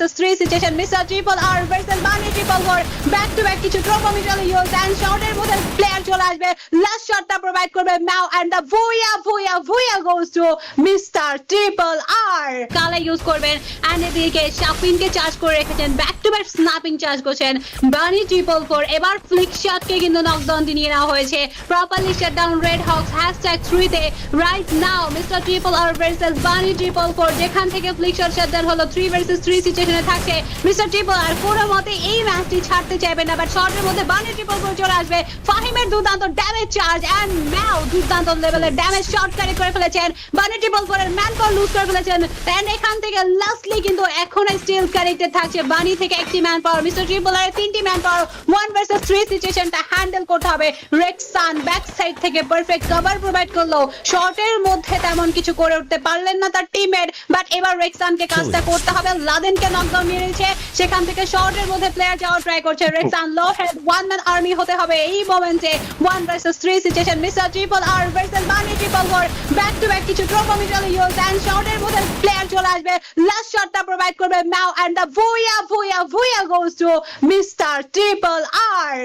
versus 3 situation. Mr. Triple R versus Bunny Triple 4. Back to back কিছু ট্রোপোমিটাল use and শটের মধ্যে player চলে আসবে। Last শটটা প্রোভাইড করবে ম্যাও এন্ড দ্য ভুয়া গোস টু মিস্টার ট্রিপল আর। কালা ইউজ করবেন এন্ড এদিকে শাফিনকে চার্জ করে রেখেছেন। Back to back snapping charge করছেন বানি ট্রিপল 4। এবার ফ্লিক শটকে কিন্তু নকডাউন নিয়ে নেওয়া হয়েছে। Properly shut down red Hawks #3 তে রাইট নাও মিস্টার ট্রিপল আর ভার্সেস বানি ট্রিপল 4। যেখান থেকে ফ্লিক শট শাটডাউন হলো 3 ভার্সেস 3 সিচুয়েশনে থাকছে মিস্টার ট্রিপল আর। কোনো মতে এই ম্যাচটি ছাড়তে চাইবেন না, বাট শটের মধ্যে বানি ট্রিপল 4 চলে আসবে। ফাহিমের দুর্দান্ত ড্যামেজ চার্জ এন্ড ম্যাও দুর্দান্ত লেভেলের ড্যামেজ শট কারেক্ট করে ফেলেছেন। বানি ট্রিপল 4 এর ম্যান পাওয়ার লুজ করে ফেলেছেন এন্ড এখান থেকে লাস্টলি কিন্তু এখন স্টিল কারেক্টেড থাকছে বানি থেকে একটি ম্যান পাওয়ার। মিস্টার ট্রিপল আর 3টি ম্যান পাওয়ার 1 ভার্সেস 3 সিচুয়েশনটা হ্যান্ডেল করতে হবে। রেক্সান ব্যাক সাইড থেকে পারফেক্ট কভার প্রোভাইড করলো। শটের মধ্যে তেমন কিছু করে উঠতে পারলেন না তার টিমমেট, বাট এবার রেক্সানকে কাজটা করতে হবে। লাদেনকে নকডাউন মেরেছে, সেখান থেকে শটের মধ্যে প্লেয়ার যাওয়ার ট্রাই করছে রেক্সান। লো হেড ওয়ান ম্যান আর্মি হতে হবে এই মোমেন্টে। 1 ভার্সেস 3 সিচুয়েশন মিস্টার ট্রিপল আর ভার্সেস বানি ট্রিপল 4। ব্যাক টু ব্যাক কিছু ট্রোপোমিটাল ইউজ এন্ড শটের মধ্যে প্লেয়ার চলে আসবে। লাস্ট শটটা প্রোভাইড করবে ম্যাও এন্ড দ্য ভুয়া goes to mister triple R.